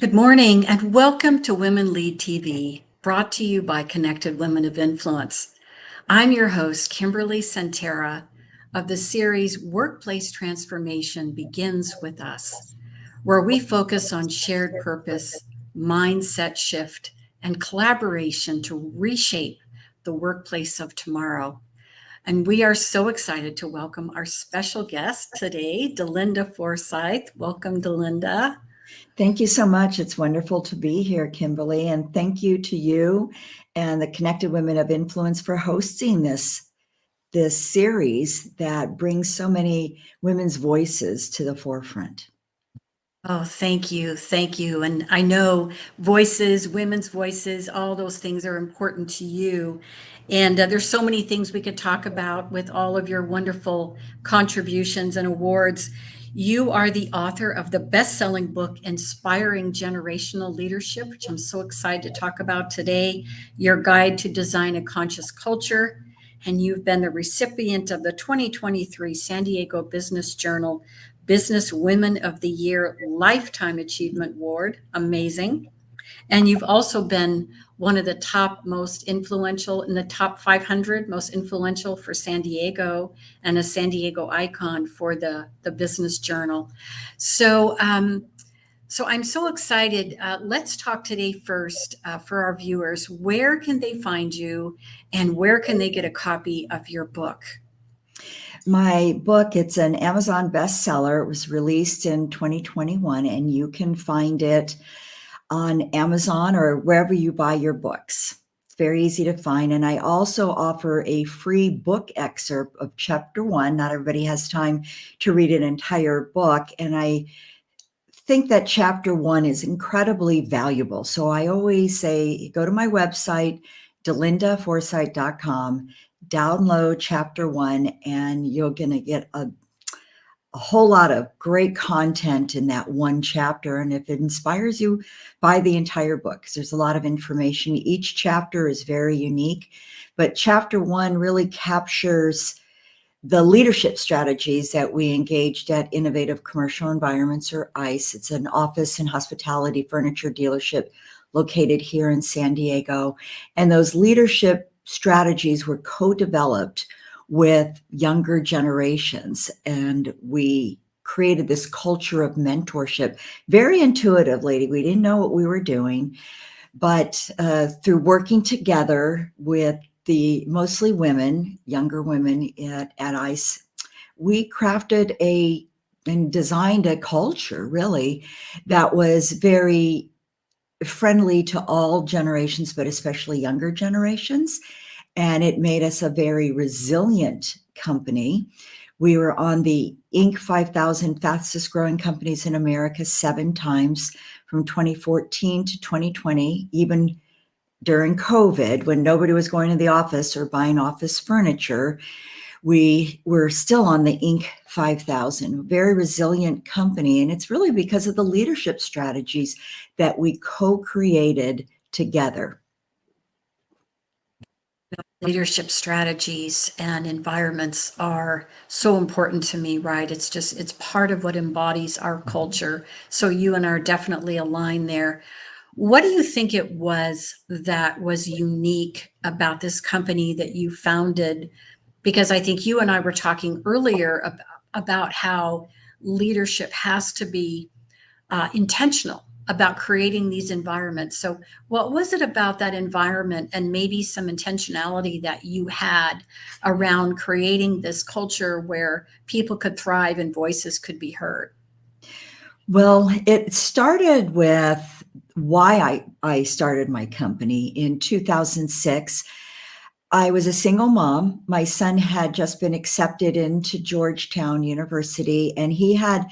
Good morning and welcome to Women Lead TV, brought to you by Connected Women of Influence. I'm your host, Kimberly Centera, of the series Workplace Transformation Begins With Us, where we focus on shared purpose, mindset shift, and collaboration to reshape the workplace of tomorrow. And we are so excited to welcome our special guest today, Delinda Forsyth. Welcome, Delinda. Thank you so much. It's wonderful to be here, Kimberly. And thank you to you and the Connected Women of Influence for hosting this series that brings so many women's voices to the forefront. Oh, thank you. Thank you. And I know voices, women's voices, all those things are important to you. And there's so many things we could talk about with all of your wonderful contributions and awards. You are the author of the best-selling book, Inspiring Generational Leadership, which I'm so excited to talk about today, Your Guide to Design a Conscious Culture. And you've been the recipient of the 2023 San Diego Business Journal Business Women of the Year Lifetime Achievement Award. Amazing. And you've also been one of the top most influential in the top 500 most influential for San Diego and a San Diego icon for the Business Journal. So I'm so excited. Let's talk today first for our viewers. Where can they find you and where can they get a copy of your book? My book, it's an Amazon bestseller. It was released in 2021, and you can find it on Amazon or wherever you buy your books. It's very easy to find. And I also offer a free book excerpt of chapter 1. Not everybody has time to read an entire book. And I think that chapter 1 is incredibly valuable. So I always say, go to my website, delindaforsyth.com, download chapter 1, and you're going to get a whole lot of great content in that one chapter. And if it inspires you, buy the entire book, because there's a lot of information. Each chapter is very unique, but chapter 1 really captures the leadership strategies that we engaged at Innovative Commercial Environments, or ICE. It's an office and hospitality furniture dealership located here in San Diego. And those leadership strategies were co-developed with younger generations. And we created this culture of mentorship, very intuitively. We didn't know what we were doing, but through working together with the mostly women, younger women at ICE, we crafted and designed a culture really that was very friendly to all generations, but especially younger generations. And it made us a very resilient company. We were on the Inc. 5000 fastest growing companies in America 7 times from 2014 to 2020, even during COVID, when nobody was going to the office or buying office furniture. We were still on the Inc. 5000, very resilient company. And it's really because of the leadership strategies that we co-created together. Leadership strategies and environments are so important to me, right? It's part of what embodies our culture. So you and I are definitely aligned there. What do you think it was that was unique about this company that you founded? Because I think you and I were talking earlier about how leadership has to be intentional about creating these environments. So what was it about that environment and maybe some intentionality that you had around creating this culture where people could thrive and voices could be heard? Well, it started with why I started my company in 2006. I was a single mom. My son had just been accepted into Georgetown University, and he had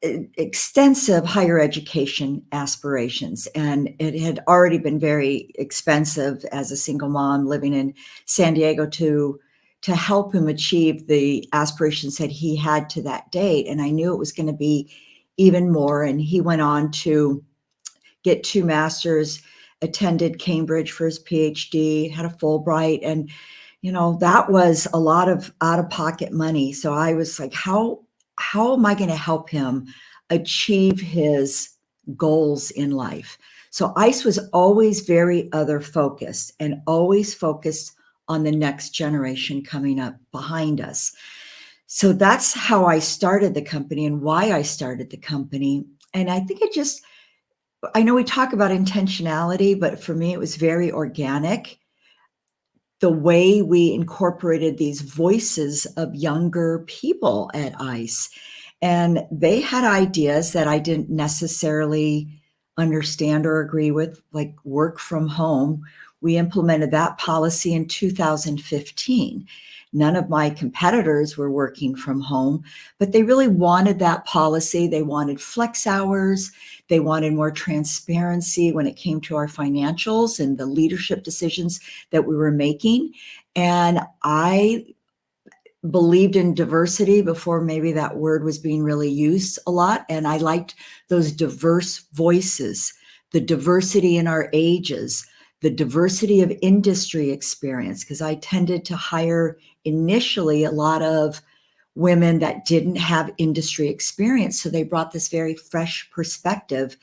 extensive higher education aspirations, and it had already been very expensive as a single mom living in San Diego to help him achieve the aspirations that he had to that date. And I knew it was going to be even more. And he went on to get 2 masters, attended Cambridge for his PhD, had a Fulbright, and that was a lot of out-of-pocket money. So I was like, how am I going to help him achieve his goals in life. So ICE was always very other focused and always focused on the next generation coming up behind us. So that's how I started the company and why I started the company. And I think I know we talk about intentionality, but for me, it was very organic. The way we incorporated these voices of younger people at ICE. And they had ideas that I didn't necessarily understand or agree with, like work from home. We implemented that policy in 2015. None of my competitors were working from home, but they really wanted that policy. They wanted flex hours. They wanted more transparency when it came to our financials and the leadership decisions that we were making. And I believed in diversity before maybe that word was being really used a lot. And I liked those diverse voices, the diversity in our ages, the diversity of industry experience, because I tended to hire initially a lot of women that didn't have industry experience. So they brought this very fresh perspective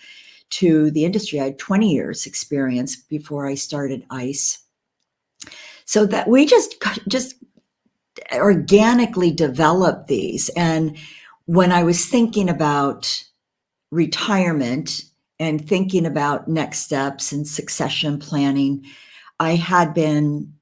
to the industry. I had 20 years experience before I started ICE. So that we just organically developed these. And when I was thinking about retirement and thinking about next steps and succession planning, I had an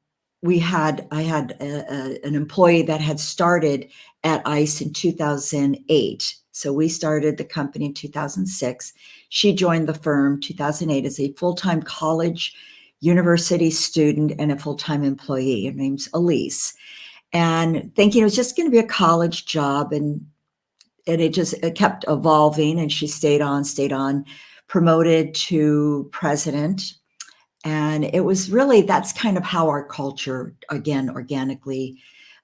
employee that had started at ICE in 2008. So we started the company in 2006. She joined the firm 2008 as a full-time college university student and a full-time employee. Her name's Elise. And thinking it was just going to be a college job, and it kept evolving, and she stayed on, promoted to president. And it was really, that's kind of how our culture, again, organically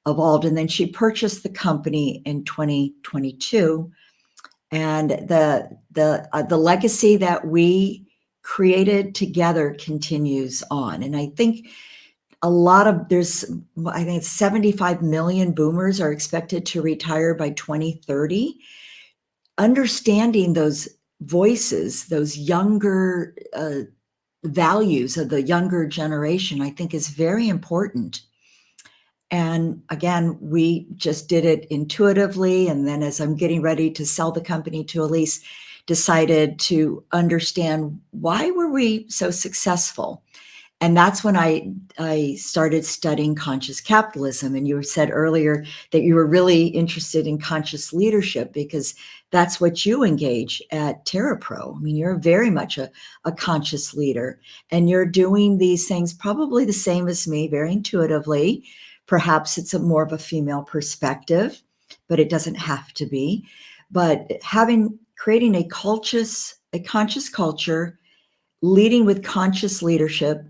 evolved. And then she purchased the company in 2022. And the legacy that we created together continues on. And I think I think it's 75 million boomers are expected to retire by 2030. Understanding those voices, those younger values of the younger generation, I think is very important. And again, we just did it intuitively. And then as I'm getting ready to sell the company to Elise, decided to understand why were we so successful. And that's when I started studying conscious capitalism. And you said earlier that you were really interested in conscious leadership because that's what you engage at TerraPro. I mean, you're very much a conscious leader, and you're doing these things probably the same as me, very intuitively. Perhaps it's more of a female perspective, but it doesn't have to be. But creating a conscious culture, leading with conscious leadership,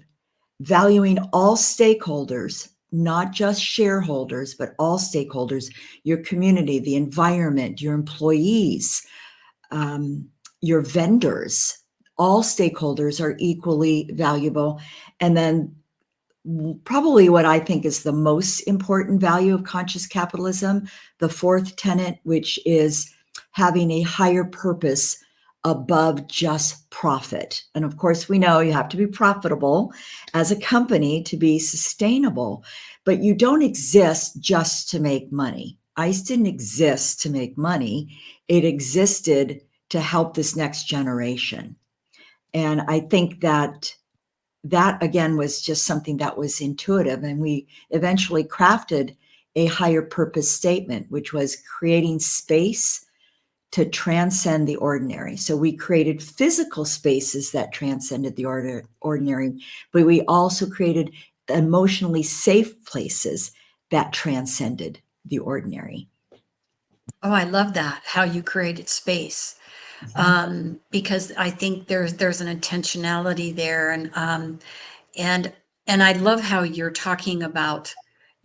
valuing all stakeholders, not just shareholders, but all stakeholders, your community, the environment, your employees, your vendors, all stakeholders are equally valuable. And then probably what I think is the most important value of conscious capitalism, the fourth tenet, which is having a higher purpose above just profit. And of course, we know you have to be profitable as a company to be sustainable, but you don't exist just to make money. ICE didn't exist to make money. It existed to help this next generation. And I think that again was just something that was intuitive. And we eventually crafted a higher purpose statement, which was creating space to transcend the ordinary. So we created physical spaces that transcended the ordinary, but we also created emotionally safe places that transcended the ordinary. Oh, I love that, how you created space. Because I think there's an intentionality there, and and I love how you're talking about,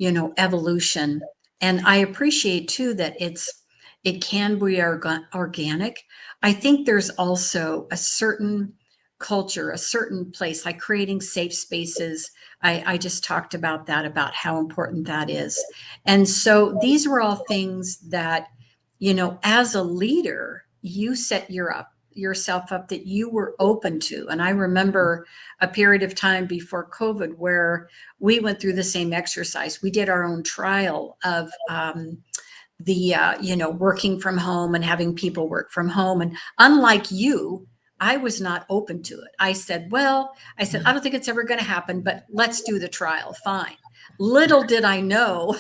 evolution. And I appreciate too that it can be organic. I think there's also a certain culture, a certain place, like creating safe spaces. I just talked about that, about how important that is. And so these were all things that, as a leader, you set yourself up that you were open to. And I remember a period of time before COVID where we went through the same exercise. We did our own trial of working from home and having people work from home. And unlike you, I was not open to it. I said, I don't think it's ever going to happen, but let's do the trial. Fine. Little did I know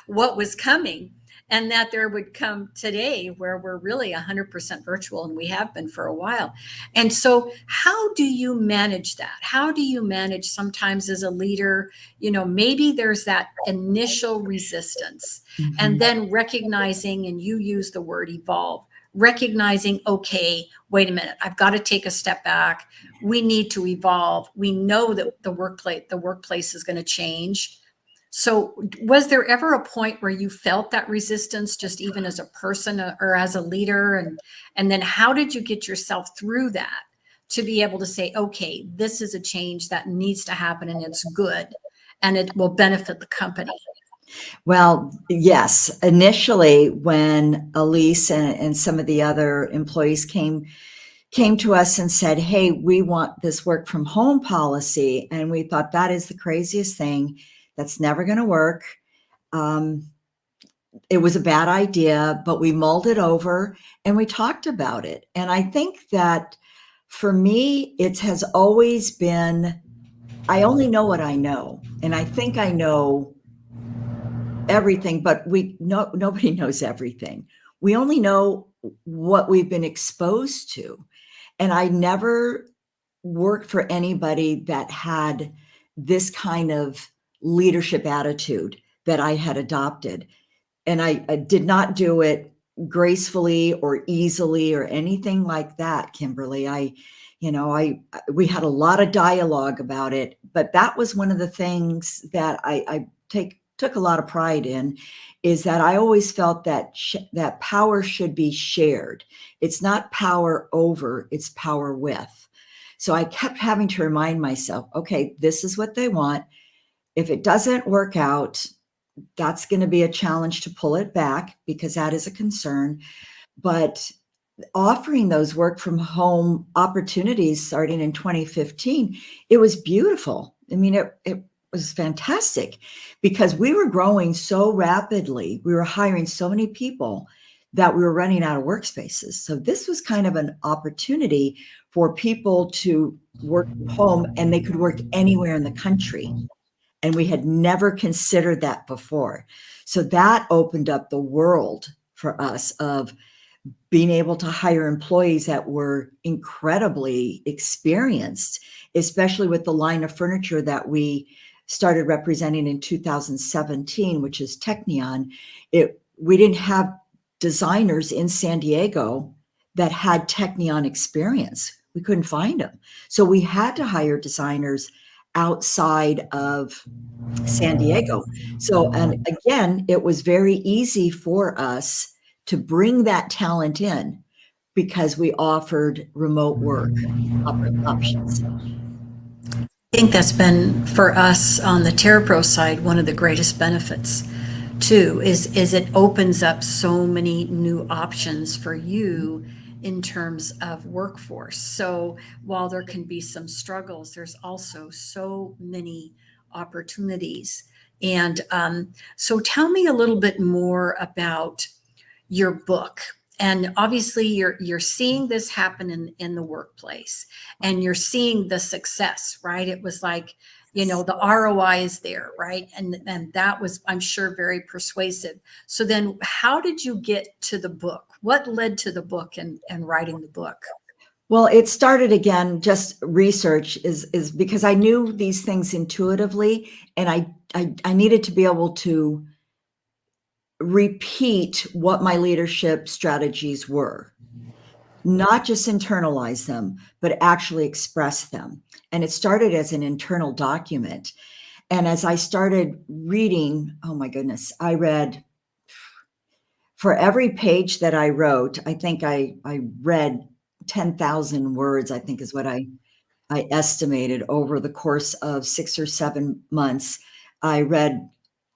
what was coming, and that there would come today where we're really 100% virtual, and we have been for a while. And so how do you manage that? How do you manage sometimes as a leader, maybe there's that initial resistance, and then recognizing, and you use the word evolve, recognizing, okay, wait a minute, I've got to take a step back. We need to evolve. We know that the workplace is going to change. So was there ever a point where you felt that resistance, just even as a person or as a leader? And then how did you get yourself through that to be able to say, okay, this is a change that needs to happen, and it's good, and it will benefit the company? Well, yes. Initially, when Elise and some of the other employees came to us and said, "Hey, we want this work from home policy," and we thought that is the craziest thing. That's never going to work. It was a bad idea, but we mulled it over and we talked about it. And I think that for me, it has always been, I only know what I know, and I think I know everything, but nobody knows everything. We only know what we've been exposed to. And I never worked for anybody that had this kind of leadership attitude that I had adopted. And I did not do it gracefully or easily or anything like that, Kimberly. We had a lot of dialogue about it, but that was one of the things that I took a lot of pride in, is that I always felt that that power should be shared. It's not power over, it's power with. So I kept having to remind myself, okay, this is what they want. If it doesn't work out, that's going to be a challenge to pull it back, because that is a concern. But offering those work from home opportunities starting in 2015, it was beautiful. I mean, it was fantastic, because we were growing so rapidly. We were hiring so many people that we were running out of workspaces. So this was kind of an opportunity for people to work from home, and they could work anywhere in the country. And we had never considered that before. So that opened up the world for us of being able to hire employees that were incredibly experienced, especially with the line of furniture that we started representing in 2017, which is Technion. We didn't have designers in San Diego that had Technion experience. We couldn't find them. So we had to hire designers outside of San Diego. So, and again, it was very easy for us to bring that talent in because we offered remote work options. I think that's been, for us on the TerraPro side, one of the greatest benefits too, is it opens up so many new options for you in terms of workforce. So while there can be some struggles, there's also so many opportunities. And so tell me a little bit more about your book. And obviously you're seeing this happen in the workplace, and you're seeing the success, right? It was like, the ROI is there, right? And that was, I'm sure, very persuasive. So then how did you get to the book? What led to the book and writing the book? Well, it started again, just research is because I knew these things intuitively, and I needed to be able to repeat what my leadership strategies were, not just internalize them, but actually express them. And it started as an internal document. And as I started reading, oh my goodness, I read, for every page that I wrote, I think I read 10,000 words, I think is what I estimated over the course of 6 or 7 months. I read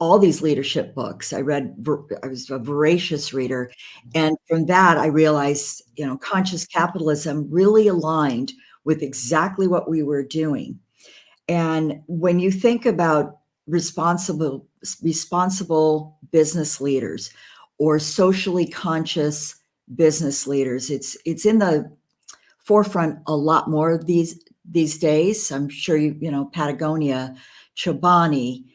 all these leadership books. I was a voracious reader. And from that, I realized, conscious capitalism really aligned with exactly what we were doing. And when you think about responsible business leaders or socially conscious business leaders, it's in the forefront a lot more these days. I'm sure Patagonia, Chobani,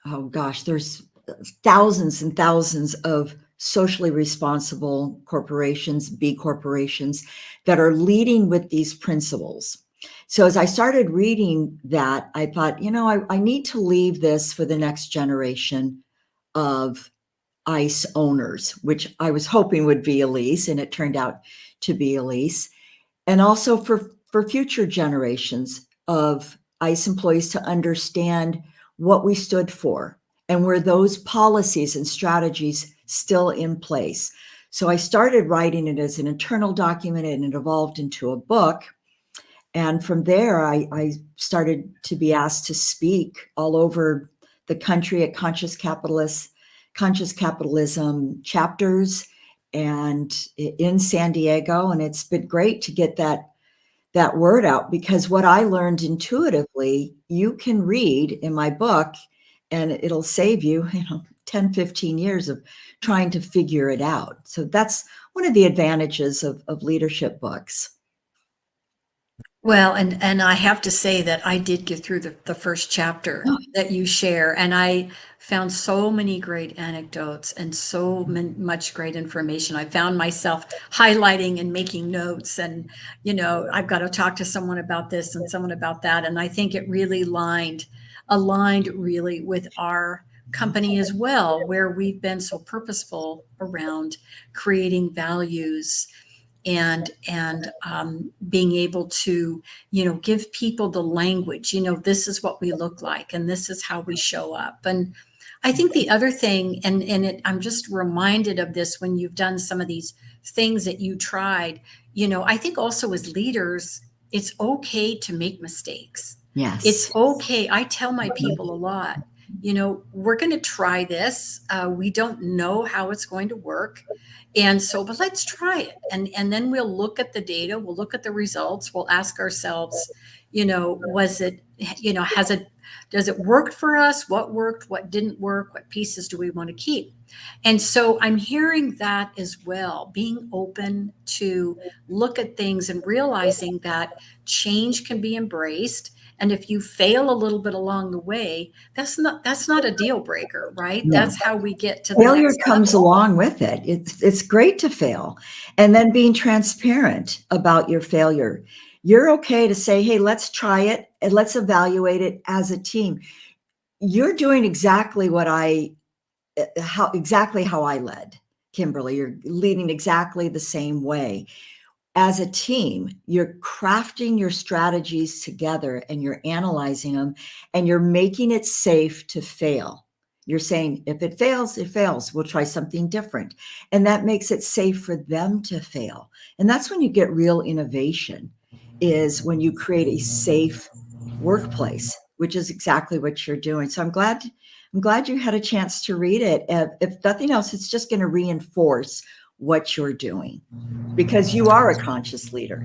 oh gosh, there's thousands and thousands of socially responsible corporations, B corporations, that are leading with these principles. So as I started reading that, I thought, I need to leave this for the next generation of ICE owners, which I was hoping would be Elise, and it turned out to be Elise. And also for future generations of ICE employees to understand what we stood for and were those policies and strategies still in place. So I started writing it as an internal document, and it evolved into a book. And from there, I started to be asked to speak all over the country at conscious capitalism chapters and in San Diego. And it's been great to get that word out, because what I learned intuitively, you can read in my book and it'll save you, 10, 15 years of trying to figure it out. So that's one of the advantages of leadership books. Well, and I have to say that I did get through the first chapter that you share, and I found so many great anecdotes and so much great information. I found myself highlighting and making notes, and I've got to talk to someone about this and someone about that, and I think it really aligned really with our company as well, where we've been so purposeful around creating values and being able to give people the language, this is what we look like and this is how we show up. And I think the other thing, I'm just reminded of this when you've done some of these things that you tried, I think also as leaders, it's okay to make mistakes. Yes. It's okay. I tell my people a lot, we're going to try this. We don't know how it's going to work. And so, but let's try it. And then we'll look at the data, we'll look at the results, we'll ask ourselves, was it, does it work for us? What worked? What didn't work? What pieces do we want to keep? And so I'm hearing that as well, being open to look at things and realizing that change can be embraced. And if you fail a little bit along the way, that's not a deal breaker, right? No. That's how we get to the Failure next comes level. along with it. It's great to fail, and then being transparent about your failure. You're okay to say, hey, let's try it and let's evaluate it as a team. You're doing exactly how I led, Kimberly. You're leading exactly the same way. As a team, you're crafting your strategies together and you're analyzing them and you're making it safe to fail. You're saying, if it fails, it fails. We'll try something different. And that makes it safe for them to fail. And that's when you get real innovation, is when you create a safe workplace, which is exactly what you're doing. So I'm glad you had a chance to read it. If nothing else, it's just going to reinforce what you're doing, because you are a conscious leader.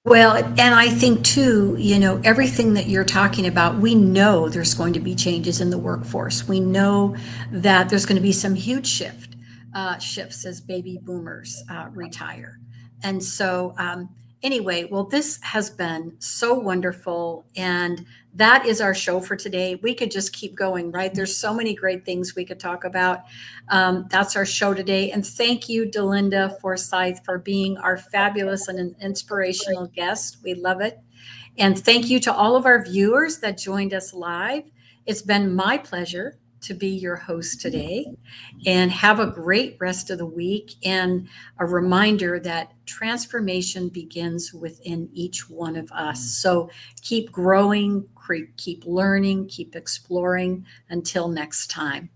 Well, and I think too, everything that you're talking about, we know there's going to be changes in the workforce. We know that there's going to be some huge shifts as baby boomers retire. And so, anyway, well, this has been so wonderful. And that is our show for today. We could just keep going, right? There's so many great things we could talk about. That's our show today. And thank you, Delinda Forsyth, for being our fabulous and an inspirational guest. We love it. And thank you to all of our viewers that joined us live. It's been my pleasure to be your host today. And have a great rest of the week. And a reminder that transformation begins within each one of us. So keep growing, keep learning, keep exploring. Until next time.